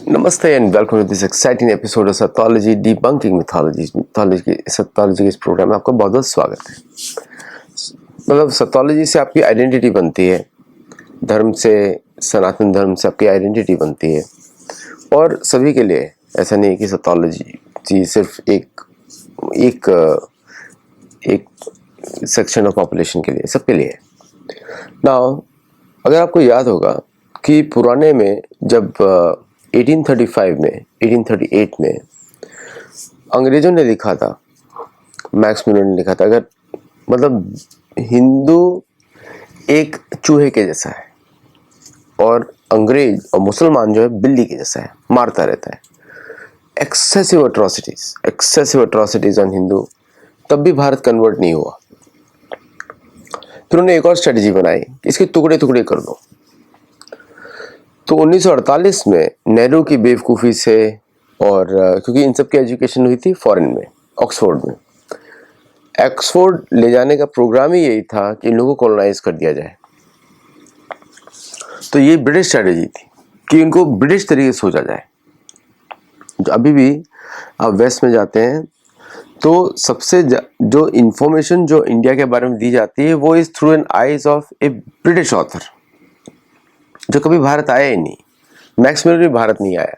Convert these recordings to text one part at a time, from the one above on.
Namaste and welcome to this exciting episode of Sathology Debunking Mythology के इस programme में आपका बहुत बहुत स्वागत है। मतलब सतोलॉजी से आपकी आइडेंटिटी बनती है, धर्म से, सनातन धर्म से आपकी आइडेंटिटी बनती है। और सभी के लिए ऐसा नहीं है कि सतोलॉजी सिर्फ एक सेक्शन ऑफ पॉपुलेशन के लिए, सबके लिए है। नाउ अगर आपको याद होगा कि पुराने में जब 1838 में अंग्रेजों ने लिखा था, मैक्स मुलर ने लिखा था, अगर मतलब हिंदू एक चूहे के जैसा है और अंग्रेज और मुसलमान जो है बिल्ली के जैसा है, मारता रहता है। एक्सेसिव एट्रोसिटीज ऑन हिंदू, तब भी भारत कन्वर्ट नहीं हुआ। फिर उन्होंने एक और स्ट्रेटजी बनाई, इसके टुकड़े टुकड़े कर दो। तो 1948 में नेहरू की बेवकूफ़ी से, और क्योंकि इन सब की एजुकेशन हुई थी फॉरेन में, ऑक्सफोर्ड में, ऑक्सफोर्ड ले जाने का प्रोग्राम ही यही था कि इन लोगों को कॉलोनाइज कर दिया जाए। तो ये ब्रिटिश स्ट्रेटजी थी कि इनको ब्रिटिश तरीके से सोचा जाए। अभी भी आप वेस्ट में जाते हैं तो सबसे जो इंफॉर्मेशन जो इंडिया के बारे में दी जाती है वो is through an eyes of A British author, जो कभी भारत आया ही नहीं। मैक्स मुलर भी भारत नहीं आया।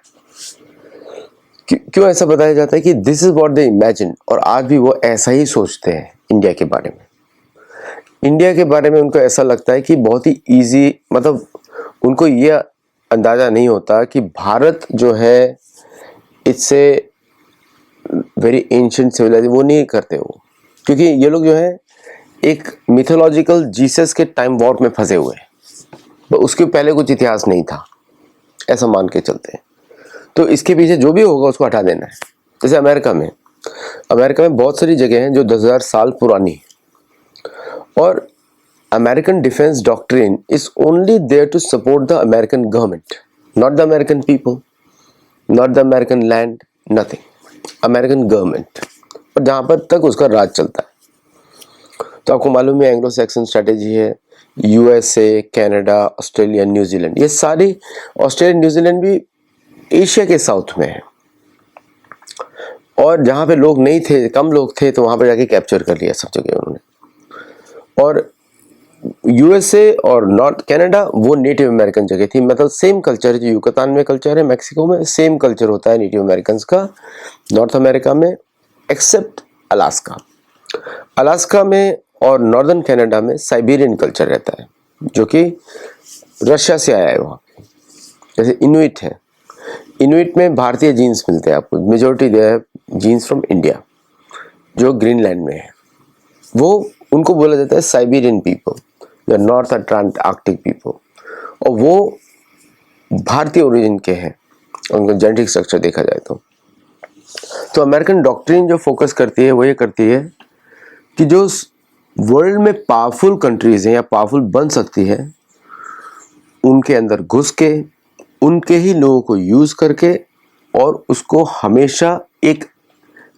क्यों ऐसा बताया जाता है कि this is what they imagine, और आज भी वो ऐसा ही सोचते हैं इंडिया के बारे में। इंडिया के बारे में उनको ऐसा लगता है कि बहुत ही इजी, मतलब उनको ये अंदाजा नहीं होता कि भारत जो है it's a very ancient civilisation. वो नहीं करते वो, क्योंकि ये लोग जो है एक मिथोलॉजिकल जीसस के टाइम वॉर्प में फंसे हुए हैं। तो उसके पहले कुछ इतिहास नहीं था, ऐसा मान के चलते हैं। तो इसके पीछे जो भी होगा उसको हटा देना है। जैसे अमेरिका में बहुत सारी जगह हैं जो 10,000 साल पुरानी है, और American defence doctrine is only there to support the American government, not the American people, not the American land, nothing, American government. और जहाँ पर तक उसका राज चलता है। तो आपको मालूम है एंग्लो सैक्सन स्ट्रैटेजी है, यूएसए, कनाडा, ऑस्ट्रेलिया, न्यूजीलैंड, ये सारी, ऑस्ट्रेलिया न्यूजीलैंड भी एशिया के साउथ में है। और जहाँ पे लोग नहीं थे, कम लोग थे, तो वहाँ पे जाके कैप्चर कर लिया सब जगह उन्होंने। और यूएसए और नॉर्थ कनाडा वो नेटिव अमेरिकन जगह थी। मतलब सेम कल्चर है, जो युकातान में कल्चर है, मैक्सिको में सेम कल्चर होता है नेटिव अमेरिकन का नॉर्थ अमेरिका में, एक्सेप्ट अलास्का में और नॉर्दर्न कनाडा में साइबेरियन कल्चर रहता है, जो कि रशिया से आया है वहाँ पे। जैसे इनुइट है, इनुइट में भारतीय जीन्स मिलते हैं आपको, मेजोरिटी दे है जीन्स फ्रॉम इंडिया, जो ग्रीनलैंड में है। वो उनको बोला जाता है साइबेरियन पीपल या नॉर्थ आर्कटिक पीपल, और वो भारतीय ओरिजिन के हैं उनका जेनेटिक स्ट्रक्चर देखा जाए तो अमेरिकन डॉक्ट्रिन जो फोकस करती है वो ये करती है कि जो वर्ल्ड में पावरफुल कंट्रीज हैं या पावरफुल बन सकती है, उनके अंदर घुस के उनके ही लोगों को यूज करके, और उसको हमेशा एक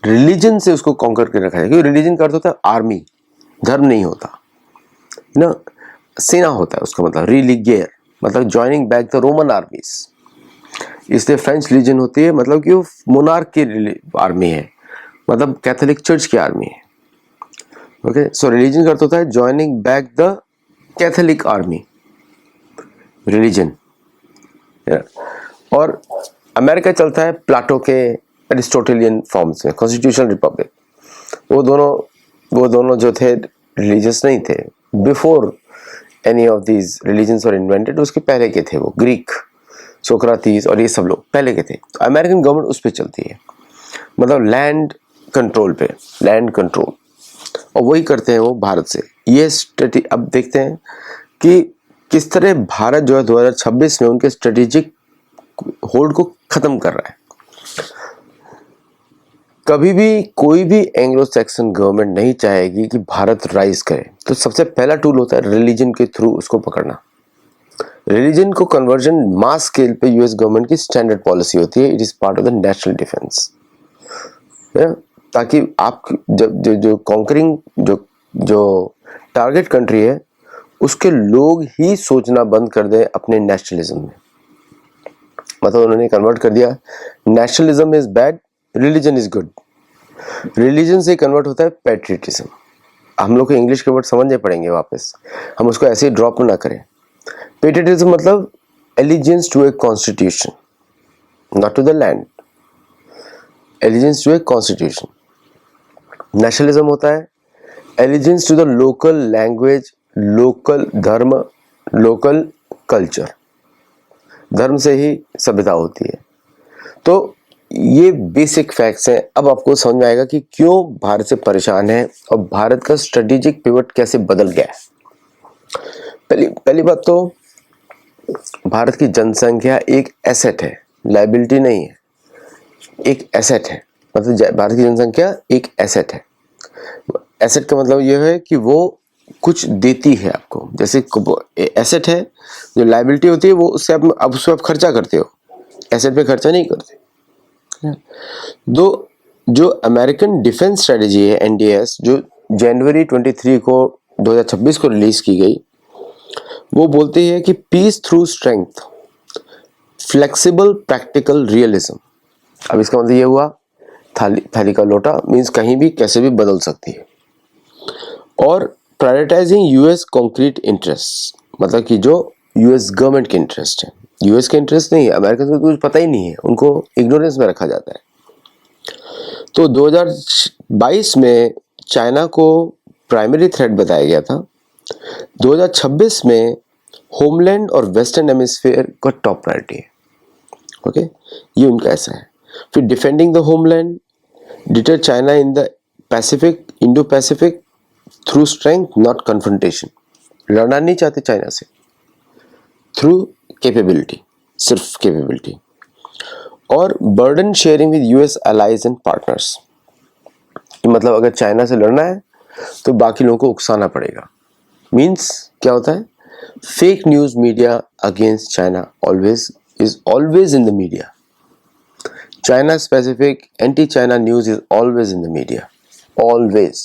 रिलीजन से उसको कॉन्कर के रखा जाए। क्योंकि रिलीजन का अर्थ होता है आर्मी, धर्म नहीं होता ना, सेना होता है उसका मतलब। रिलीगियर मतलब joining back the Roman armies, इसलिए फ्रेंच लीजन होती है, मतलब कि वो मोनार्क की आर्मी है, मतलब कैथोलिक चर्च की आर्मी है। ओके, सो रिलीजन का अर्थ होता है joining back the Catholic army, religion. और अमेरिका चलता है प्लाटो के एरिस्टोटेलियन फॉर्म्स में, कॉन्स्टिट्यूशनल रिपब्लिक। वो दोनों जो थे रिलीजियस नहीं थे, before any of these religions were invented, उसके पहले के थे वो, ग्रीक, सोक्रातीस और ये सब लोग पहले के थे। तो अमेरिकन गवर्नमेंट उस पर चलती है, मतलब लैंड कंट्रोल पे, लैंड कंट्रोल, और वही करते हैं वो भारत से। ये स्ट्रेटी अब देखते हैं कि किस तरह भारत जो है 2026 में उनके स्ट्रेटेजिक होल्ड को खत्म कर रहा है। कभी भी कोई भी एंग्लो सैक्सन गवर्नमेंट नहीं चाहेगी कि भारत राइज करे, तो सबसे पहला टूल होता है रिलीजन के थ्रू उसको पकड़ना। रिलीजन को कन्वर्जन मास स्केल पे यूएस गवर्नमेंट की स्टैंडर्ड पॉलिसी होती है। It is part of the national defence, ताकि आप जब जो कॉन्करिंग जो टारगेट कंट्री है उसके लोग ही सोचना बंद कर दें अपने नेशनलिज्म में। मतलब उन्होंने कन्वर्ट कर दिया, nationalism is bad, religion is good. Religion से कन्वर्ट होता है पैट्रियटिज्म। हम लोग को इंग्लिश के वर्ड समझने पड़ेंगे वापस, हम उसको ऐसे ही ड्रॉप ना करें। पैट्रियटिज्म मतलब allegiance to a constitution, not to the land, allegiance to a constitution. Nationalism होता है allegiance to the local language, local धर्म, लोकल कल्चर। धर्म से ही सभ्यता होती है। तो ये बेसिक फैक्ट्स हैं। अब आपको समझ में आएगा कि क्यों भारत से परेशान है और भारत का स्ट्रेटेजिक पिवट कैसे बदल गया है। पहली बात तो भारत की जनसंख्या एक एसेट है, लायबिलिटी नहीं है, एक एसेट है। मतलब भारत की जनसंख्या एक एसेट है। एसेट का मतलब यह है कि वो कुछ देती है आपको। जैसे एसेट है, जो लायबिलिटी होती है वो उससे आप उसमें आप खर्चा करते हो, एसेट पे खर्चा नहीं करते। जो अमेरिकन डिफेंस स्ट्रेटेजी है एनडीएस, जो जनवरी 23 को 2026 को रिलीज की गई, वो बोलती है कि peace through strength, flexible practical realism. अब इसका मतलब ये हुआ थाली का लोटा मीन्स कहीं भी कैसे भी बदल सकती है। और प्रायोरिटाइजिंग यूएस कॉन्क्रीट इंटरेस्ट, मतलब कि जो यूएस गवर्नमेंट के इंटरेस्ट है, यूएस के इंटरेस्ट नहीं है, अमेरिकन को कुछ पता ही नहीं है, उनको इग्नोरेंस में रखा जाता है। तो 2022 में चाइना को प्राइमरी थ्रेट बताया गया था। 2026 में होमलैंड और वेस्टर्न हेमिस्फीयर का टॉप प्रायोरिटी है। ओके, ये उनका ऐसा है। फिर defending the homeland, deter China in the Pacific, Indo Pacific through strength not confrontation. लड़ना नहीं चाहते चाइना से, थ्रू कैपेबिलिटी, सिर्फ कैपेबिलिटी। और burden sharing with US allies and partners, मतलब अगर चाइना से लड़ना है तो बाकी लोगों को उकसाना पड़ेगा। मीन्स क्या होता है, fake news media against China is always in the media. China specific anti-China news is always in the media, always.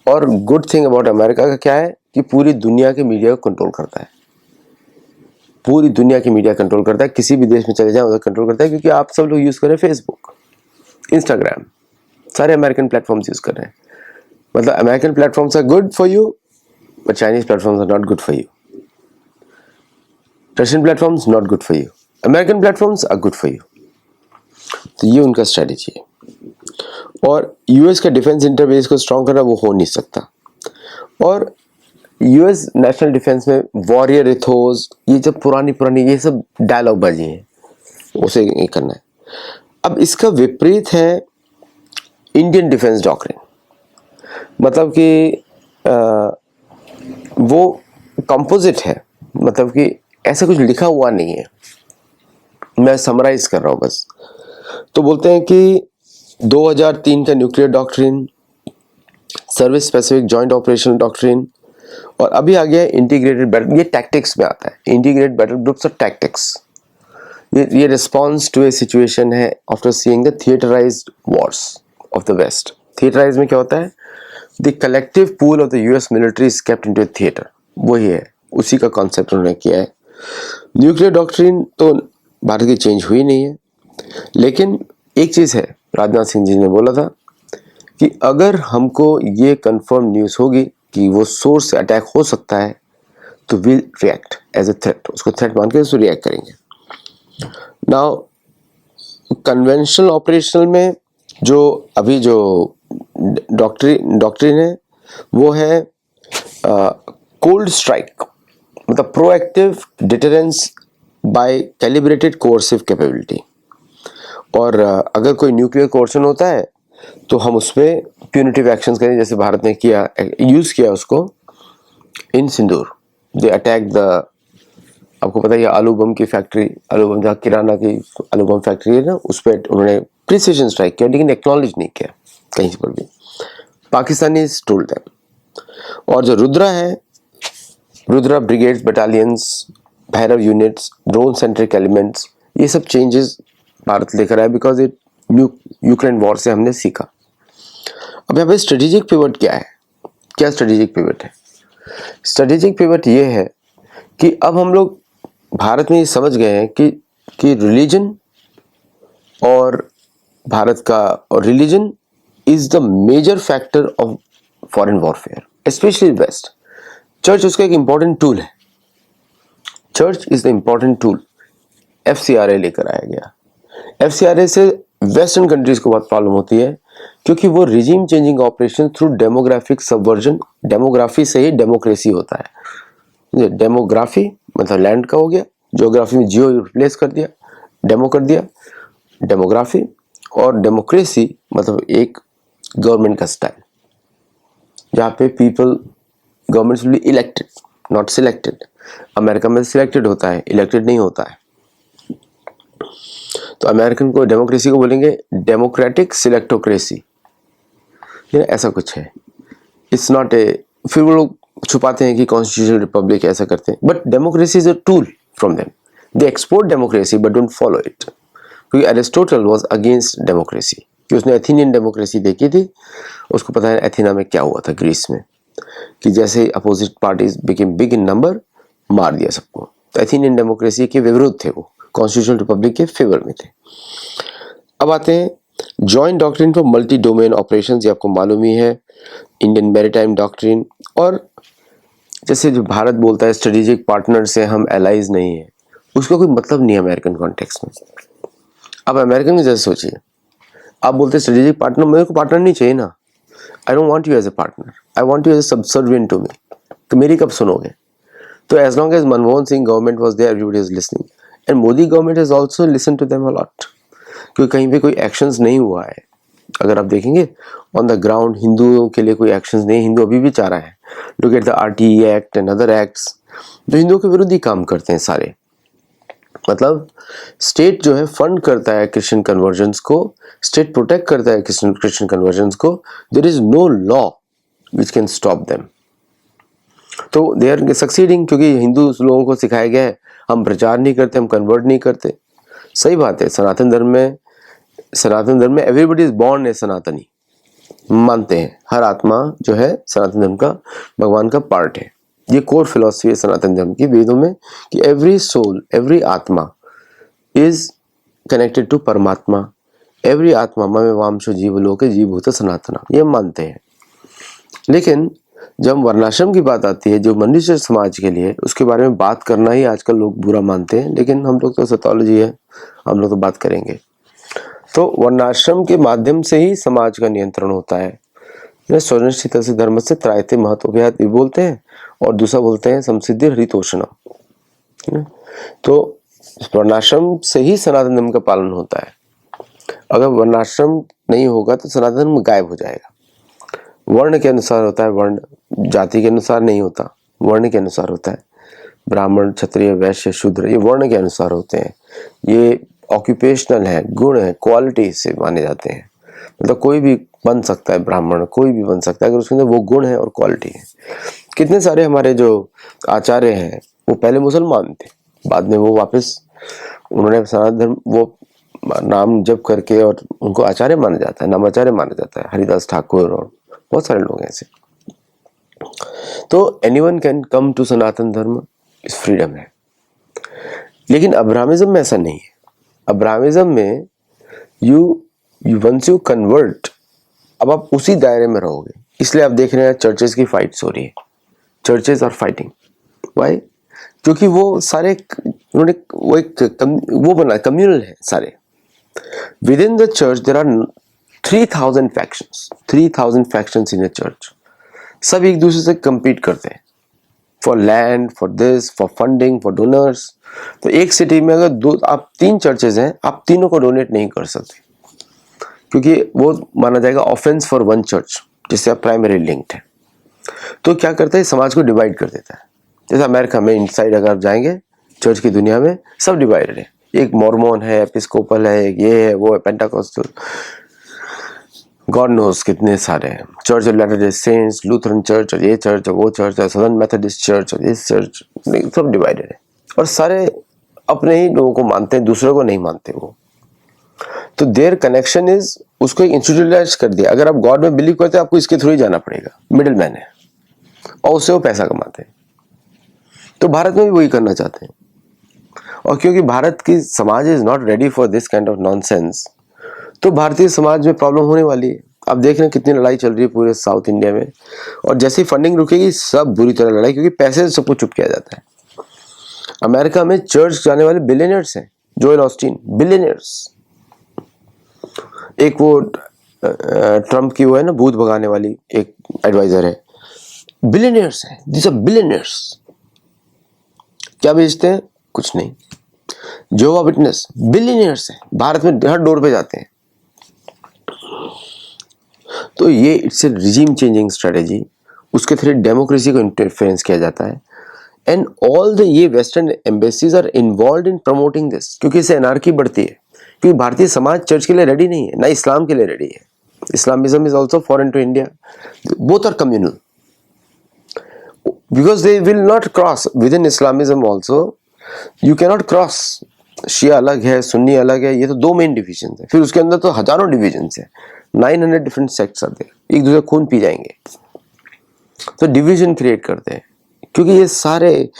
और गुड थिंग अबाउट अमेरिका का क्या है कि पूरी दुनिया के मीडिया को कंट्रोल करता है, पूरी दुनिया की मीडिया कंट्रोल करता है। किसी भी देश में चले जाए उधर कंट्रोल करता है, क्योंकि आप सब लोग यूज कर रहे हैं फेसबुक, इंस्टाग्राम, सारे अमेरिकन प्लेटफॉर्म्स यूज कर रहे हैं। मतलब American platforms are good for you but Chinese platforms are not good for you. Russian platforms not good for you, American platforms are good for you. तो ये उनका strategy है। और यूएस का डिफेंस इंटरफेस को स्ट्रॉन्ग करना वो हो नहीं सकता। और यूएस नेशनल डिफेंस में वॉरियर इथोस, ये जब पुरानी ये सब डायलॉग बाजी है, उसे ये करना है। अब इसका विपरीत है इंडियन डिफेंस डॉक्ट्रिन, मतलब कि वो कंपोजिट है, मतलब कि ऐसा कुछ लिखा हुआ नहीं है, मैं समराइज कर रहा हूँ बस। तो बोलते हैं कि 2003 का nuclear doctrine, service specific joint operational doctrine, और अभी आ गया इंटीग्रेटेड बैटल, ये टैक्टिक्स में आता है। इंटीग्रेटेड बैटल ग्रुप्स और टैक्टिक्स, ये रिस्पॉन्स टू ए सिचुएशन है after seeing the theatrised wars of the West. Theatrise में क्या होता है, the collective pool of the US military is kept into a theatre, वही है, उसी का कॉन्सेप्ट उन्होंने किया है। न्यूक्लियर डॉक्ट्रिन तो भारत की चेंज हुई नहीं है, लेकिन एक चीज़ है, राजनाथ सिंह जी ने बोला था कि अगर हमको ये कंफर्म न्यूज़ होगी कि वो सोर्स से अटैक हो सकता है तो will react as a threat, उसको थ्रेट मान के उसको रिएक्ट करेंगे। नाउ कन्वेंशनल ऑपरेशनल में जो अभी जो डॉक्ट्रिन है वो है कोल्ड स्ट्राइक, मतलब proactive deterrence by calibrated coercive capability. और अगर कोई न्यूक्लियर कोर्सन होता है तो हम उस पर प्यूनिटिव एक्शंस करें, जैसे भारत ने किया, यूज़ किया उसको इन सिंदूर। दे अटैक द, आपको पता है आलू बम की फैक्ट्री, आलू बम जहाँ किराना की आलू बम फैक्ट्री है ना, उस पर उन्होंने प्रिसिजन स्ट्राइक किया, लेकिन एक्नॉलेज नहीं किया कहीं पर भी। Pakistani told them. और जो रुद्रा है, Rudra brigades, battalions, Bhairav units, drone centric elements, ये सब चेंजेस भारत लेकर आया बिकॉज इट यूक्रेन वॉर से हमने सीखा। अब यहाँ पे स्ट्रेटेजिक पिवट क्या है, क्या स्ट्रेटेजिक पिवट है? स्ट्रेटेजिक पिवट ये है कि अब हम लोग भारत में ये समझ गए हैं कि कि रिलीजन और भारत का और religion is the major factor of foreign warfare especially west. Church उसका एक इंपॉर्टेंट टूल है। Church is the important tool. FCRA लेकर आया गया। FCRA से वेस्टर्न कंट्रीज को बहुत प्रॉब्लम होती है क्योंकि वो regime changing operation through demographic subversion, demography से ही डेमोक्रेसी होता है। डेमोग्राफी मतलब लैंड का हो गया, ज्योग्राफी में जियो रिप्लेस कर दिया, डेमो कर दिया, डेमोग्राफी, और डेमोक्रेसी मतलब एक गवर्नमेंट का स्टाइल जहाँ पे people government will be elected not selected. America में सिलेक्टेड होता है, इलेक्टेड नहीं होता है। तो अमेरिकन को डेमोक्रेसी को बोलेंगे डेमोक्रेटिक सिलेक्टोक्रेसी, ऐसा कुछ है। इट्स नॉट ए, फिर वो लोग छुपाते हैं कि कॉन्स्टिट्यूशनल रिपब्लिक ऐसा करते हैं, but democracy is a tool from them. They export democracy but don't follow it, क्योंकि एरिस्टोटल वाज अगेंस्ट डेमोक्रेसी, कि उसने एथेनियन डेमोक्रेसी देखी थी। उसको पता है एथेना में क्या हुआ था ग्रीस में, कि जैसे opposite parties became big in number, मार दिया सबको। तो एथेनियन डेमोक्रेसी के विरुद्ध थे, वो कॉन्स्टिट्यूशनल रिपब्लिक के फेवर में थे। अब आते हैं joint doctrine for multi domain operations, ये आपको मालूम ही है, इंडियन मैरीटाइम डॉक्ट्रिन। और जैसे जो भारत बोलता है स्ट्रेटेजिक पार्टनर से हम एलाइज नहीं है, उसका कोई मतलब नहीं है अमेरिकन कॉन्टेक्स्ट में। अब अमेरिकन की जैसे सोचिए, आप बोलते हैं स्ट्रेटेजिक पार्टनर, मेरे को पार्टनर नहीं चाहिए ना। I don't want you as a partner, I want you as a subservient to me. तो मेरी कब सुनोगे? तो as long as Manmohan Singh government was there, everybody was listening, and Modi government has also listened to them a lot. क्योंकि कहीं पे कोई actions नहीं हुआ है। अगर आप देखेंगे ऑन द ग्राउंड हिंदुओं के लिए कोई एक्शंस नहीं, हिंदू अभी भी चाह रहे हैं। Look at the RTE act and other acts, जो हिंदुओं के विरुद्ध ही काम करते हैं सारे। मतलब स्टेट जो है फंड करता है क्रिश्चियन कन्वर्जन्स को, स्टेट प्रोटेक्ट करता है क्रिश्चियन कन्वर्जन्स को। There is no law which can stop them. तो दे आर सक्सीडिंग, क्योंकि हिंदू लोगों को सिखाया गया है हम प्रचार नहीं करते, हम कन्वर्ट नहीं करते। सही बात है। सनातन धर्म में एवरीबडी इज बॉर्न ए सनातनी, मानते हैं हर आत्मा जो है सनातन धर्म का भगवान का पार्ट है। ये कोर फिलॉसफी है सनातन धर्म की वेदों में, कि एवरी सोल, एवरी आत्मा इज कनेक्टेड टू परमात्मा। एवरी आत्मा ममे वांशो जीवलोके जीवभूत सनातना, ये मानते हैं। लेकिन जब वर्णाश्रम की बात आती है जो मनुष्य समाज के लिए, उसके बारे में बात करना ही आजकल लोग बुरा मानते हैं। लेकिन हम लोग तो सोशियोलॉजी है, हम लोग तो बात करेंगे। तो वर्णाश्रम के माध्यम से ही समाज का नियंत्रण होता है। स्वनिष्ठित से धर्म से त्रायते महत्व भी बोलते हैं, और दूसरा बोलते हैं समसिद्धि हरितोषणम। तो वर्णाश्रम से ही सनातन धर्म का पालन होता है। अगर वर्णाश्रम नहीं होगा तो सनातन धर्म गायब हो जाएगा। वर्ण के अनुसार होता है, वर्ण जाति के अनुसार नहीं होता, वर्ण के अनुसार होता है। ब्राह्मण, क्षत्रिय, वैश्य, शूद्र, ये वर्ण के अनुसार होते हैं। ये ऑक्यूपेशनल है, गुण है, क्वालिटी से माने जाते हैं। मतलब कोई भी बन सकता है ब्राह्मण, कोई भी बन सकता है अगर उसके अंदर वो गुण है और क्वालिटी है। कितने सारे हमारे जो आचार्य हैं वो पहले मुसलमान थे, बाद में वो वापस उन्होंने सनातन धर्म वो नाम जप करके, और उनको आचार्य माना जाता है, नामाचार्य माना जाता है। हरिदास ठाकुर और बहुत सारे लोग हैं ऐसे। तो एनीवन कैन कम टू सनातन धर्म, इस फ्रीडम है। लेकिन अब्राहमिज्म में ऐसा नहीं है। अब्राहमिज्म में वंस यू कन्वर्ट, अब आप उसी दायरे में रहोगे। इसलिए आप देख रहे हैं चर्चेस की फाइट्स हो रही है। Churches are fighting, why? क्योंकि वो सारे उन्होंने वो एक वो बना, कम्युनल है सारे। Within the church there are 3000 factions in a church. सब एक दूसरे से compete करते हैं for land, for this, for funding, for donors. तो एक सिटी में अगर आप 3 चर्चेज हैं, आप तीनों को डोनेट नहीं कर सकते, क्योंकि वो माना जाएगा ऑफेंस फॉर वन चर्च, जिससे आप प्राइमरी लिंक्ड है। तो क्या करता है, समाज को डिवाइड कर देता है। जैसे अमेरिका में इनसाइड अगर आप जाएंगे चर्च की दुनिया में, सब डिवाइडेड है। एक मॉर्मोन है, एपिस्कोपल है, ये है, वो है, पेंटाकोस्टल, गॉड नोस कितने सारे हैं। Church of latter day saints, Lutheran church, और ये चर्च, और वो चर्च, और सदर्न मेथोडिस्ट चर्च, और इस चर्च, सब डिवाइडेड है। और सारे अपने ही लोगों को मानते हैं, दूसरों को नहीं मानते वो। तो देयर कनेक्शन इज, उसको एक इंस्टीट्यूशनलाइज कर दिया। अगर आप गॉड में बिलीव करते हैं, आपको इसके थ्रू ही जाना पड़ेगा, मिडिल मैन है, और उससे वो पैसा कमाते हैं। तो भारत में भी वही करना चाहते हैं। और क्योंकि भारत की समाज is not ready for this kind of nonsense, तो भारतीय समाज में प्रॉब्लम होने वाली है। अब देख रहे हैं कितनी लड़ाई चल रही है पूरे साउथ इंडिया में, और जैसी फंडिंग रुकेगी सब बुरी तरह लड़ाई, क्योंकि पैसे से सब कुछ चुप किया जाता है। अमेरिका में चर्च जाने वाले बिलियनर्स हैं, जोएल ऑस्टिन, बिलियनर्स। एक वो ट्रम्प की वो है ना भूत भगाने वाली एक एडवाइजर है, बिलियनर्स हैं, दिस आर बिलियनर्स। क्या बेचते हैं? कुछ नहीं। जेहोवा विटनेस बिलियनर्स हैं, भारत में हर डोर पे जाते हैं। तो ये it's a regime changing strategy, उसके थ्रू डेमोक्रेसी को इंटरफेरेंस किया जाता है। एंड ऑल द ये western embassies are involve in promoting this, क्योंकि इससे एनार्की बढ़ती है, क्योंकि भारतीय समाज चर्च के लिए रेडी नहीं है, ना इस्लाम के लिए रेडी है। Islamism is also foreign to India, both are communal, because they will not cross within Islamism also, you cannot cross। शिया अलग है, सुन्नी अलग है, ये तो दो मेन डिविजन है, फिर उसके अंदर तो हजारों डिविजन है, 900 डिफरेंट सेक्ट्स आते हैं, एक दूसरे खून पी जाएंगे, तो डिवीजन क्रिएट करते हैं। क्योंकि ये सारे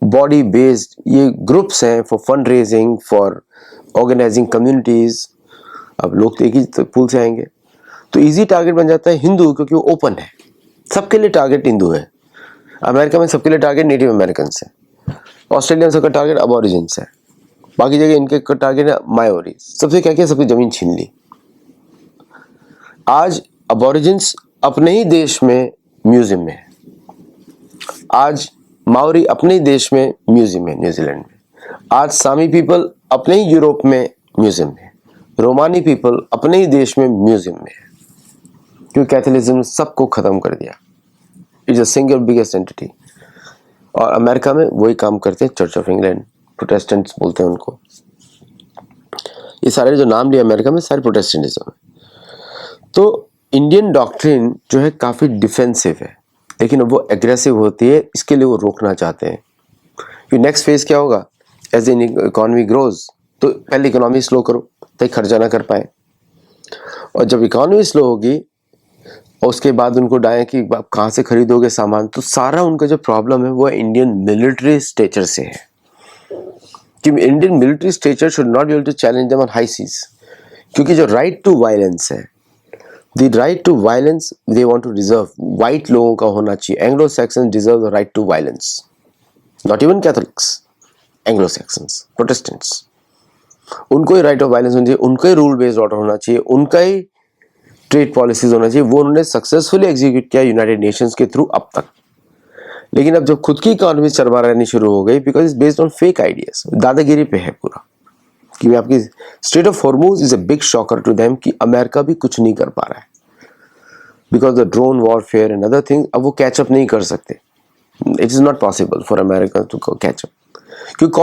बॉडी बेस्ड ये ग्रुप्स हैं for fund raising, for organising communities. अब लोग तो एक ही पूल से आएंगे, तो इजी टारगेट बन जाता है हिंदू, क्योंकि वो ओपन है, सबके लिए टारगेट हिंदू है। अमेरिका में सबके लिए टारगेट नेटिव अमेरिकन है, ऑस्ट्रेलिया में सबका टारगेट अबॉरिजिन्स है, बाकी जगह इनके टारगेट है मायोरी। सबसे क्या किया, सबकी जमीन छीन ली। आज अबॉरिजिन्स अपने ही देश में म्यूजियम में है, आज माओरी अपने ही देश में म्यूजियम है न्यूजीलैंड में, आज सामी पीपल अपने ही यूरोप में म्यूजियम में, रोमानी पीपल अपने ही देश में म्यूजियम में है, क्योंकि कैथोलिज्म ने सबको खत्म कर दिया। It's a single biggest entity. और अमेरिका में वही काम करते हैं चर्च ऑफ इंग्लैंड, प्रोटेस्टेंट्स बोलते हैं उनको। ये सारे जो नाम लिए अमेरिका में सारे प्रोटेस्टेंटिज्म है। तो इंडियन डॉक्ट्रिन जो है काफ़ी डिफेंसिव है, लेकिन अब वो एग्रेसिव होती है, इसके लिए वो रोकना चाहते हैं। कि नेक्स्ट फेज क्या होगा, एज इन इकोनॉमी ग्रोज, तो पहले इकोनॉमी स्लो करो ताकि खर्चा ना कर पाए, और जब इकोनॉमी स्लो होगी और उसके बाद उनको डालें कि आप कहाँ से खरीदोगे सामान, तो सारा उनका जो प्रॉब्लम है वो इंडियन मिलिट्री स्टेचर से है, कि Indian military stature should not be able to challenge them on high seas. क्योंकि जो राइट टू वायलेंस है, the right to violence they want to reserve, white लोगों का होना चाहिए। Anglo Saxon deserve the right to violence, not even Catholics, Anglo Saxons, Protestants, उनको ही right of violence होना चाहिए, उनका ही रूल बेस्ड ऑर्डर होना चाहिए, उनका ही ट्रेड पॉलिसीज होना चाहिए। वो उन्होंने सक्सेसफुली एग्जीक्यूट किया यूनाइटेड नेशंस के थ्रू अब तक। लेकिन अब जब खुद की इकोनॉमी चरबा रहनी शुरू हो गई, because is based on fake ideas, दादागिरी पे है पूरा, कि आपकी strait of Hormuz is a big shocker to them, कि अमेरिका भी कुछ नहीं कर पा रहा है because the drone warfare and other thing. अब वो कैचअप नहीं कर सकते, it is not possible for America to catch up, क्योंकि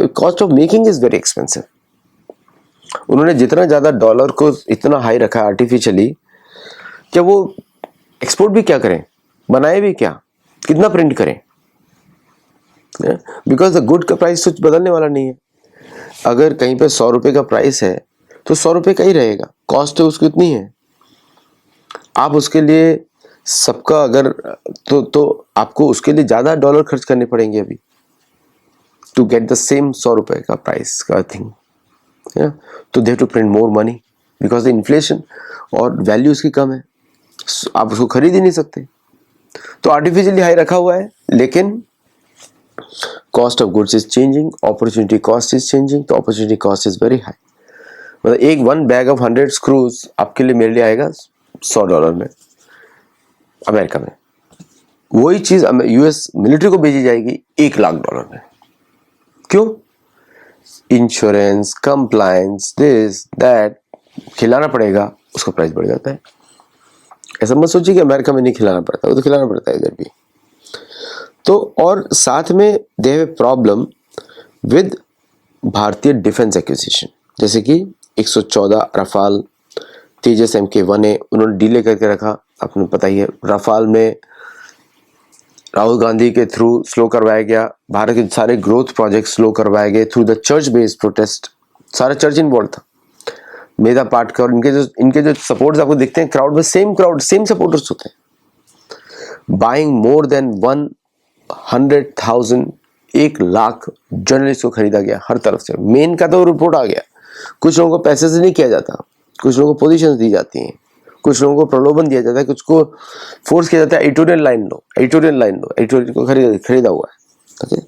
cost of making is very expensive. उन्होंने जितना ज्यादा डॉलर को इतना हाई रखा आर्टिफिशियली, क्या वो एक्सपोर्ट भी क्या करें, बनाए भी क्या, कितना प्रिंट करें, बिकॉज द गुड का प्राइस तो बदलने वाला नहीं है। अगर कहीं पे 100 रुपए का प्राइस है तो 100 रुपए का ही रहेगा, कॉस्ट तो उसकी इतनी है। आप उसके लिए सबका अगर तो आपको उसके लिए ज्यादा डॉलर खर्च करने पड़ेंगे अभी टू गेट द सेम 100 रुपए का प्राइस का थिंग। तो they have to print more money because the inflation, और वैल्यू उसकी कम है, आप उसको खरीद ही नहीं सकते। तो आर्टिफिशियली हाई रखा हुआ है, लेकिन cost of goods is changing, opportunity cost is changing, तो opportunity cost is very high. मतलब एक 1 बैग ऑफ 100 स्क्रूज आपके लिए मेरे लिए आएगा $100 में अमेरिका में। वही चीज यूएस मिलिट्री को भेजी जाएगी $1 लाख में। क्यों? इंश्योरेंस, कंप्लायंस, दिस दैट खिलाना पड़ेगा, उसका प्राइस बढ़ जाता है। ऐसा मत सोचिए कि अमेरिका में नहीं खिलाना पड़ता, वो तो खिलाना पड़ता है इधर भी। तो और साथ में they have a problem with भारतीय डिफेंस एक्विजिशन, जैसे कि 114 रफाल, तेजस MK1A उन्होंने डिले करके रखा, आपने पता ही है। रफाल में राहुल गांधी के थ्रू स्लो करवाया गया, भारत के सारे ग्रोथ प्रोजेक्ट स्लो करवाए गए through the church based protest. सारा चर्च इन्वॉल्व था, मेधा पाटकर, इनके जो सपोर्ट्स आपको दिखते हैं क्राउड में, सेम सपोर्टर्स होते हैं। Buying more than 100,000 1 lakh journalist को खरीदा गया हर तरफ से। मेन का तो रिपोर्ट आ गया। कुछ लोगों को पैसे से नहीं किया जाता, कुछ लोगों को पोजीशंस दी जाती हैं, कुछ लोगों को प्रलोभन दिया जाता है, कुछ को फोर्स किया जाता है एडिटोरियल लाइन लो, एडिटोरियल लाइन लो, एडिटोरियल को खरीदा हुआ है। ओके,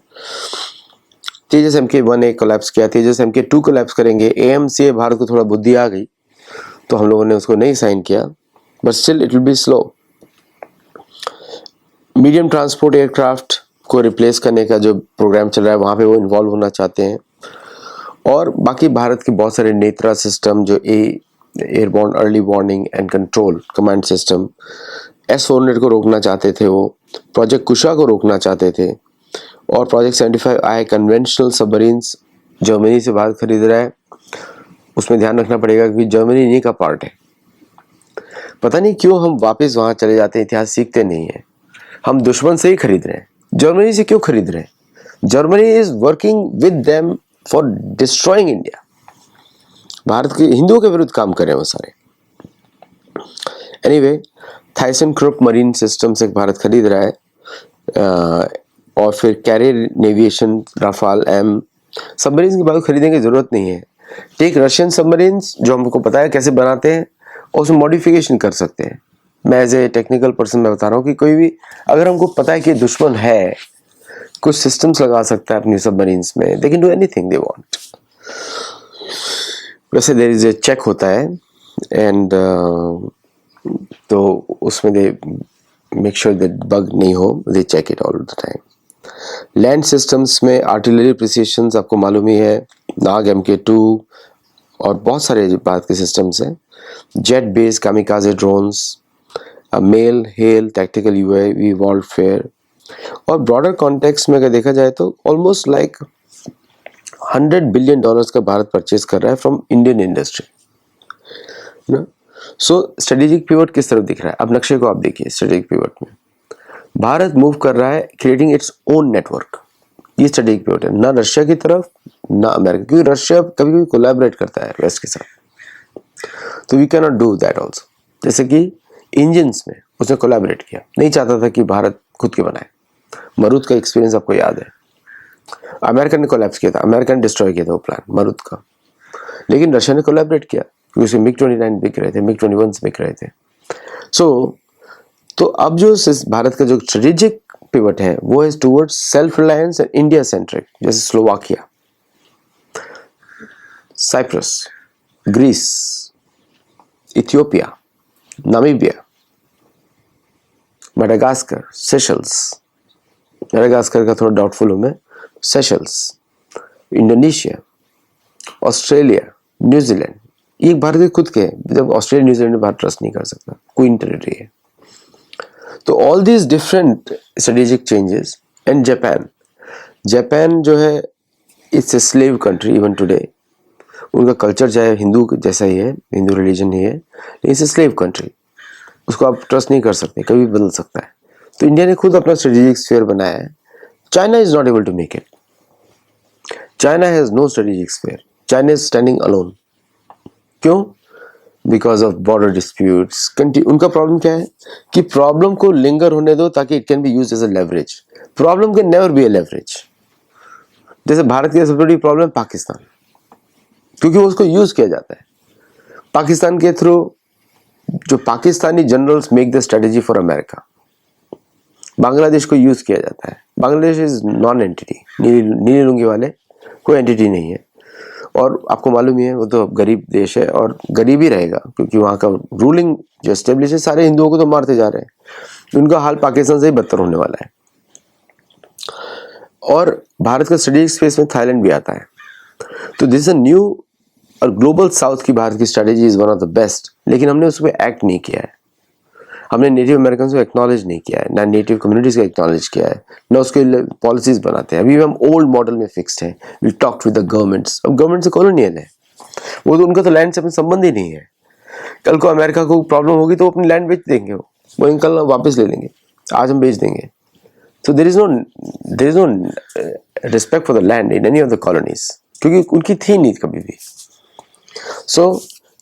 तेजस MK1 एक कोलैप्स किया, तेजस MK2 कोलैप्स करेंगे। AMCA भारत को थोड़ा बुद्धि आ गई तो हम लोगों ने उसको नहीं साइन किया, but still it will be slow. Medium transport aircraft को रिप्लेस करने का जो प्रोग्राम चल रहा है वहाँ पे वो इन्वॉल्व होना चाहते हैं। और बाकी भारत के बहुत सारे नेत्रा सिस्टम जो airborne early warning and control command system, S-400 को रोकना चाहते थे, वो प्रोजेक्ट कुशा को रोकना चाहते थे। और project 75I conventional submarines Germany से भारत खरीद रहा है। उसमें ध्यान रखना पड़ेगा क्योंकि जर्मनी इन्हीं का पार्ट है। पता नहीं क्यों हम वापस वहाँ चले जाते हैं, इतिहास सीखते नहीं है। हम दुश्मन से ही खरीद रहे हैं, जर्मनी से क्यों खरीद रहे हैं? Germany is working with them for destroying India. Bharat के हिंदुओं के विरुद्ध काम कर रहे हैं वो सारे। एनीवे, थाइसन क्रुप मरीन सिस्टम से भारत खरीद रहा है। और फिर career navigation Rafale M submarine की बात खरीदने की जरूरत नहीं है। टेक रशियन सबमरीन्स जो हमको पता है कैसे बनाते हैं और उसमें मॉडिफिकेशन कर सकते हैं। मैं एज ए टेक्निकल पर्सन मैं बता रहा हूँ कि कोई भी अगर हमको पता है कि दुश्मन है, कुछ सिस्टम्स लगा सकता है अपनी सबमरीन्स में, they can do anything they want. वैसे देयर इज ए चेक होता है एंड तो उसमें they make sure that bug नहीं हो, they check it all the time. Land systems में आर्टिलरी प्रिसिशंस आपको मालूम ही है, नाग MK2 और बहुत सारे भारत के सिस्टम्स हैं। Jet based kamikaze drones, MALE HALE tactical UAV warfare. और ब्रॉडर कॉन्टेक्स्ट में अगर देखा जाए तो ऑलमोस्ट लाइक $100 बिलियन का भारत परचेज कर रहा है फ्रॉम इंडियन इंडस्ट्री ना। सो स्ट्रेटेजिक पिवट किस तरफ दिख रहा है? अब नक्शे को आप देखिए। स्ट्रेटेजिक पिवट में भारत मूव कर रहा है क्रिएटिंग इट्स ओन नेटवर्क। ये स्ट्रेटेजिक पिवट है, ना रशिया की तरफ ना अमेरिका, क्योंकि रशिया कभी कभी कोलैबोरेट करता है वेस्ट के साथ, तो we can not do that also. जैसे कि इंजन्स में उसने कोलैबोरेट किया, नहीं चाहता था कि भारत खुद के बनाए। मरुद का एक्सपीरियंस आपको याद है, अमेरिकन ने कोलैप्स किया था, अमेरिकन ने डिस्ट्रॉय किया था वो प्लान मरुद का, लेकिन रशिया ने कोलैबोरेट किया क्योंकि उसके MiG-29 बिक रहे थे, MiG-21 बिक रहे थे। तो अब जो भारत का जो स्ट्रेटेजिक पिवट है वो है towards self reliance and India centric, जैसे Slovakia, Cyprus, Greece, Ethiopia, Namibia, Madagascar, Seychelles. Madagascar का थोड़ा डाउटफुल हूं मैं। सेशल्स, इंडोनेशिया, ऑस्ट्रेलिया, न्यूजीलैंड, ये भारत के खुद के हैं। जब ऑस्ट्रेलिया न्यूजीलैंड में भारत ट्रस्ट नहीं कर सकता, क्वीन टेरिटरी है। तो all these different strategic changes and Japan जो है it's a slave country even today. उनका कल्चर चाहे हिंदू जैसा ही है, हिंदू रिलीजन ही है, लेकिन इट्स ए स्लेव कंट्री। उसको आप ट्रस्ट नहीं कर सकते, कभी भी बदल सकता है। तो इंडिया ने खुद अपना स्ट्रेटेजिक स्फीयर बनाया है। China is not able to make it. China has no strategic sphere. China is standing alone. क्यों? Because of border disputes. उनका प्रॉब्लम क्या है कि प्रॉब्लम को लिंगर होने दो ताकि it can be used as a leverage. Problem can never be a leverage. जैसे भारत की सबसे बड़ी प्रॉब्लम पाकिस्तान, क्योंकि उसको यूज किया जाता है पाकिस्तान के थ्रू। जो Pakistani generals make the strategy for America. Bangladesh को यूज किया जाता है। बांग्लादेश इज नॉन एंटिटी, नीली लुंगी वाले कोई एंटिटी नहीं है। और आपको मालूम ही है वो तो गरीब देश है और गरीब ही रहेगा, क्योंकि वहाँ का रूलिंग जो एस्टेब्लिश है सारे हिंदुओं को तो मारते जा रहे हैं। उनका हाल पाकिस्तान से ही बदतर होने वाला है। और भारत का स्ट्रेटेजिक स्पेस में थाईलैंड भी आता है। तो दिस इज अ न्यू और ग्लोबल साउथ की भारत की strategy is one of the best, लेकिन हमने उस पर एक्ट नहीं किया है। हमने नेटिव अमेरिकन को एक्नॉलेज नहीं किया है, ना नेटिव कम्युनिटीज को एक्नॉलेज किया है, ना उसके पॉलिसीज बनाते हैं। अभी हम ओल्ड मॉडल में फिक्स्ड हैं। We talked with the governments. अब गवर्नमेंट से कॉलोनियल है वो, तो उनका तो लैंड से अपना संबंध ही नहीं है। कल को अमेरिका को प्रॉब्लम होगी तो अपनी लैंड बेच देंगे, वो कल वापस ले लेंगे, आज हम बेच देंगे। So there is no respect for the land in any of the colonies, क्योंकि उनकी थी नहीं कभी भी। So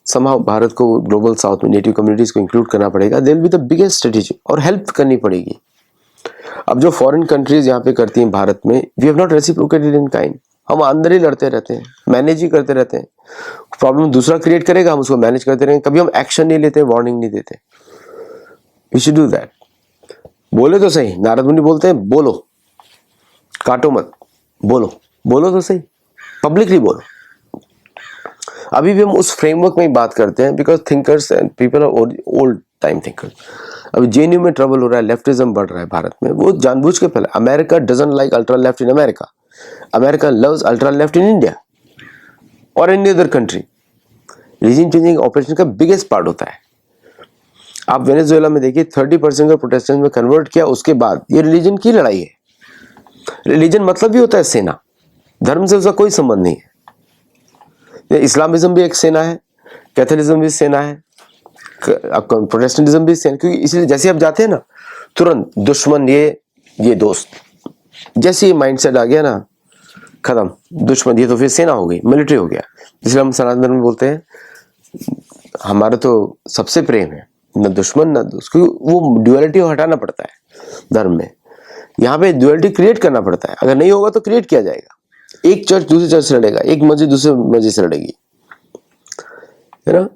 somehow भारत को ग्लोबल साउथ में नेटिव कम्युनिटीज को इंक्लूड करना पड़ेगा। They will be the biggest strategy और हेल्प करनी पड़ेगी। अब जो फॉरेन कंट्रीज यहाँ पे करती हैं भारत में, we have not reciprocated in kind. हम अंदर ही लड़ते रहते हैं, मैनेज ही करते रहते हैं। प्रॉब्लम दूसरा क्रिएट करेगा, हम उसको मैनेज करते रहेंगे, कभी हम एक्शन नहीं लेते, वार्निंग नहीं देते। We should do that. बोले तो सही, नारद मुनि बोलते हैं बोलो, काटो मत, बोलो, बोलो तो सही, पब्लिकली बोलो। अभी भी हम उस फ्रेमवर्क में ही बात करते हैं, because thinkers and people are old time thinkers. अभी जेएनयू में ट्रबल हो रहा है, लेफ्टिज्म बढ़ रहा है भारत में, वो जानबूझ के फैला। America doesn't like ultra left in America, America loves ultra left in India और any other country. Regime changing operation का बिगेस्ट पार्ट होता है। आप वेनेजुएला में देखिए, 30% का प्रोटेस्टेंट में कन्वर्ट किया, उसके बाद ये रिलीजन की लड़ाई है। रिलीजन मतलब भी होता है सेना, धर्म से उसका कोई संबंध नहीं है। इस्लामिज्म भी एक सेना है, कैथोलिज्म भी सेना है, आपका प्रोटेस्टेंटिज्म भी सेना। क्योंकि इसलिए जैसे आप जाते हैं ना, तुरंत दुश्मन ये दोस्त, जैसे ये माइंडसेट आ गया ना, खत्म, दुश्मन ये तो फिर सेना हो गई, मिलिट्री हो गया। इसलिए हम सनातन धर्म में बोलते हैं हमारा तो सबसे प्रेम है, न दुश्मन न दोस्त, क्योंकि वो ड्युअलिटी हटाना पड़ता है धर्म में। यहाँ पे ड्युअलिटी क्रिएट करना पड़ता है, अगर नहीं होगा तो क्रिएट किया जाएगा। एक चर्च दूसरे चर्च से लड़ेगा, एक मस्जिद दूसरे मस्जिद से लड़ेगी, है ना,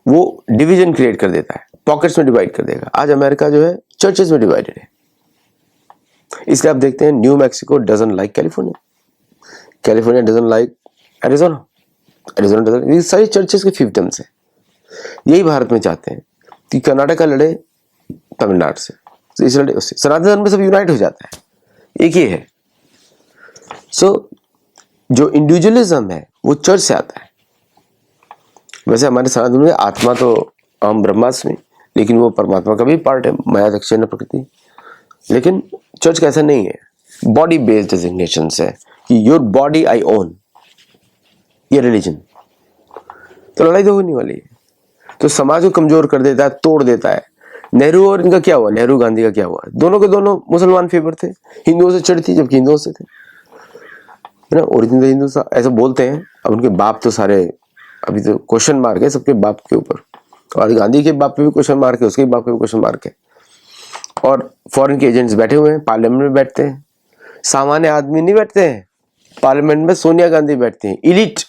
वो डिवीजन क्रिएट कर देता है, पॉकेट्स में डिवाइड कर देगा। आज अमेरिका जो है चर्चेस में डिवाइडेड है। इसलिए आप देखते हैं new Mexico doesn't like California, California doesn't like Arizona, Arizona doesn't, ये सारी चर्चेस के फिफ्टम्स है। यही भारत में चाहते हैं कि कर्नाटका लड़े तमिलनाडु से, इस लड़े उससे, सनातन धर्म में सब यूनाइट हो जाता है, एक ही है। सो जो इंडिविजुअलिज्म है वो चर्च से आता है। वैसे हमारे सनातन में आत्मा तो हम ब्रह्मास्मि, लेकिन वो परमात्मा का भी पार्ट है, माया दक्षिण प्रकृति। लेकिन चर्च का ऐसा नहीं है, बॉडी बेस्ड डेजिग्नेशन है कि योर बॉडी आई ओन, ये रिलीजन। तो लड़ाई तो होने वाली है, तो समाज को कमजोर कर देता है, तोड़ देता है। नेहरू और इनका क्या हुआ, नेहरू गांधी का क्या हुआ, दोनों के दोनों मुसलमान फेवर थे, हिंदुओं से चिढ़ती जबकि हिंदुओं से थे, है ना, ओरिजिनल हिंदू ऐसा बोलते हैं। अब उनके बाप तो सारे अभी तो क्वेश्चन मार्क है सबके बाप के ऊपर, और गांधी के बाप पे भी क्वेश्चन मार्क है, उसके बाप पे भी क्वेश्चन मार्क है। और फॉरेन के एजेंट्स बैठे हुए हैं, पार्लियामेंट में बैठते हैं, सामान्य आदमी नहीं बैठते हैं पार्लियामेंट में, सोनिया गांधी बैठती हैं, इलीट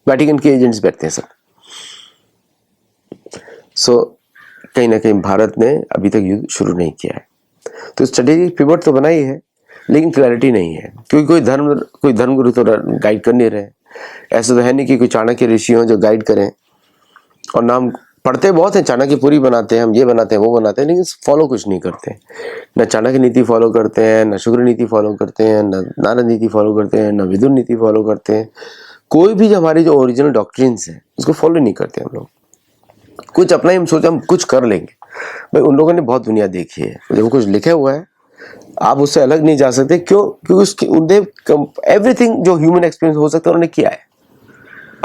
वेटिकन के एजेंट्स बैठते हैं सब। सो कहीं ना कहीं भारत ने अभी तक युद्ध शुरू नहीं किया है। तो स्ट्रेटेजिक पिवट तो बनाई है, लेकिन क्लैरिटी नहीं है, क्योंकि कोई धर्मगुरु तो गाइड कर नहीं रहे। ऐसा तो है नहीं कि कोई चाणक्य ऋषि हो जो गाइड करें। और नाम पढ़ते बहुत हैं, चाणक्य पूरी बनाते हैं, हम ये बनाते हैं वो बनाते हैं, लेकिन फॉलो कुछ नहीं करते। न चाणक्य नीति फॉलो करते हैं, न शुक्र नीति फॉलो करते हैं, न नारद नीति फॉलो करते हैं, न विदुर नीति फॉलो करते हैं। कोई भी जो हमारी जो ओरिजिनल डॉक्ट्रिन्स है उसको फॉलो नहीं करते हम लोग। कुछ अपना ही हम सोचे हम कुछ कर लेंगे। भाई उन लोगों ने बहुत दुनिया देखी है, जब कुछ लिखा हुआ है आप उससे अलग नहीं जा सकते। क्यों? क्योंकि उसके एवरीथिंग जो ह्यूमन एक्सपीरियंस हो सकता है उन्होंने किया है।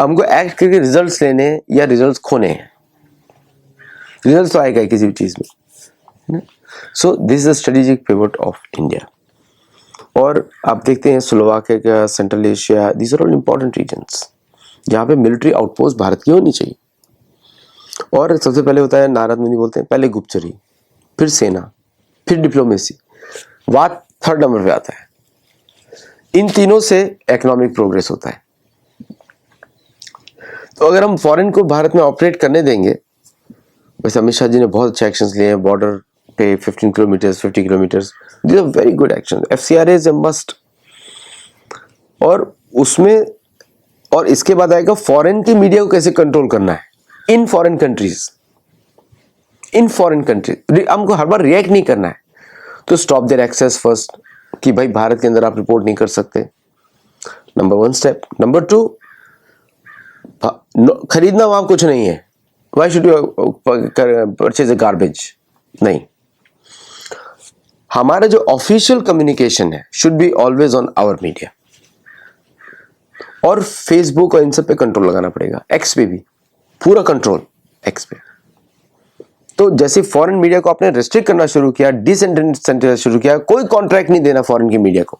हमको एक्ट करके रिजल्ट्स लेने या रिजल्ट्स खोने हैं। रिजल्ट तो आएगा ही किसी भी चीज में। So this is the strategic pivot of India. और आप देखते हैं Slovakia, central Asia, these are all important regions जहाँ पे मिलिट्री आउटपोस्ट भारत की होनी चाहिए। और सबसे पहले होता है, नारद मुनि बोलते हैं पहले गुप्तचरी, फिर सेना, फिर डिप्लोमेसी, बात थर्ड नंबर पे आता है। इन तीनों से इकोनॉमिक प्रोग्रेस होता है। तो अगर हम फॉरेन को भारत में ऑपरेट करने देंगे, वैसे अमित शाह जी ने बहुत अच्छे एक्शंस लिए हैं, बॉर्डर पे 15 kilometre 50 kilometre, these are very good action. FCRA is a must. और उसमें और इसके बाद आएगा फॉरेन की मीडिया को कैसे कंट्रोल करना है इन फॉरेन कंट्रीज। हमको हर बार रिएक्ट नहीं करना है, तो स्टॉप देयर एक्सेस फर्स्ट, कि भाई भारत के अंदर आप रिपोर्ट नहीं कर सकते, नंबर 1 स्टेप। नंबर 2, खरीदना वहां कुछ नहीं है, why should you purchase a garbage, नहीं। हमारा जो ऑफिशियल कम्युनिकेशन है should be always on our media. और फेसबुक और इन सब पे कंट्रोल लगाना पड़ेगा, एक्स पे भी पूरा कंट्रोल, एक्स पे। तो जैसे फॉरेन मीडिया को आपने रिस्ट्रिक्ट करना शुरू किया, डिसेंट्रलाइज शुरू किया, कोई कॉन्ट्रैक्ट नहीं देना फॉरेन की मीडिया को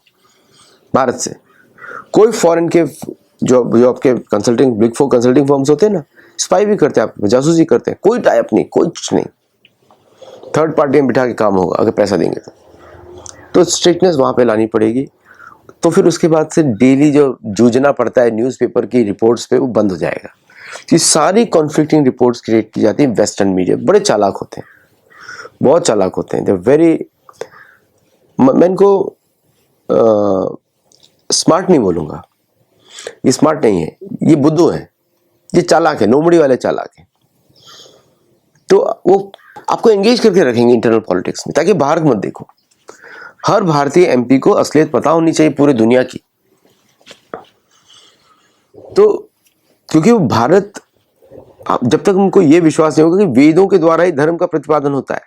भारत से। कोई फॉरेन के जो आपके कंसल्टिंग बिग 4 कंसल्टिंग फर्म्स होते हैं ना, स्पाई भी करते हैं, आप जासूसी करते हैं, कोई टाइप नहीं, कोई कुछ नहीं, थर्ड पार्टी में बिठा के काम होगा अगर पैसा देंगे तो। तो स्ट्रिक्टनेस वहाँ पे लानी पड़ेगी। तो फिर उसके बाद से डेली जो जूझना पड़ता है न्यूज़पेपर की रिपोर्ट्स पे, वो बंद हो जाएगा। ये सारी कॉन्फ्लिक्टिंग रिपोर्ट्स क्रिएट की जाती है। वेस्टर्न मीडिया बड़े चालाक होते हैं, बहुत चालाक होते हैं। दे वेरी, मैं इनको स्मार्ट नहीं बोलूँगा, ये स्मार्ट नहीं है, ये बुद्धू है, ये चालाक है, लोमड़ी वाले चालाक है। तो वो आपको एंगेज करके रखेंगे इंटरनल पॉलिटिक्स में, ताकि बाहर मत देखो। हर भारतीय एमपी को असलियत पता होनी चाहिए पूरे दुनिया की। तो क्योंकि वो भारत, जब तक उनको ये विश्वास नहीं होगा कि वेदों के द्वारा ही धर्म का प्रतिपादन होता है,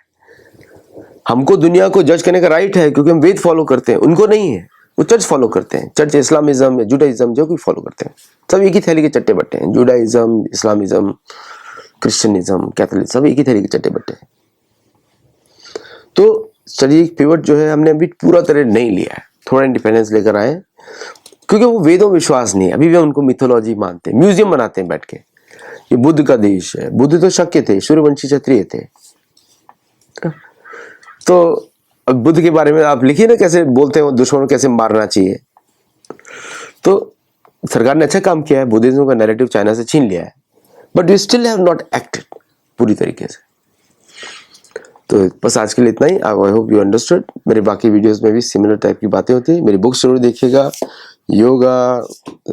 हमको दुनिया को जज करने का राइट है क्योंकि हम वेद फॉलो करते हैं, उनको नहीं है। वो चर्च फॉलो करते हैं, चर्च इस्लामिज्म या जुडाइज्म जो भी फॉलो करते हैं, सब एक ही थैली के चट्टे बट्टे हैं। जुडाइज्म, इस्लामिज्म, क्रिश्चियनिज्म, कैथोलिक, सब एक ही थैली के चट्टे बट्टे हैं। तो स्ट्रेटेजिक पिवट जो है हमने अभी पूरा तरह नहीं लिया है, थोड़ा इंडिपेंडेंस लेकर आए, क्योंकि वो वेदों विश्वास नहीं है। अभी भी उनको मिथोलॉजी मानते हैं, म्यूजियम बनाते हैं बैठ के। ये बुद्ध का देश है, बुद्ध तो शक्य थे, सूर्यवंशी क्षत्रिय थे। तो अब बुद्ध के बारे में आप लिखिए ना, कैसे बोलते हैं दुश्मनों को कैसे मारना चाहिए। तो सरकार ने अच्छा काम किया है, बुद्धिज्म का नैरेटिव चाइना से छीन लिया है, but we still have not acted पूरी तरीके से। तो बस आज के लिए इतना ही। I hope you understood. मेरे बाकी वीडियोस में भी सिमिलर टाइप की बातें होती है। मेरी बुक्स जरूर देखिएगा, योगा,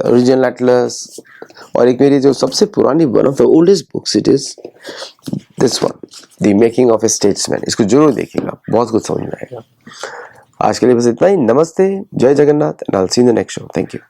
ओरिजिनल एटलस, और एक मेरी जो सबसे पुरानी, one of the oldest books, it is this one, the making of A statesman. इसको जरूर देखिएगा, बहुत कुछ समझ में आएगा। आज के लिए बस इतना ही। नमस्ते, जय Jagannath, and I will see you in the next show. Thank you.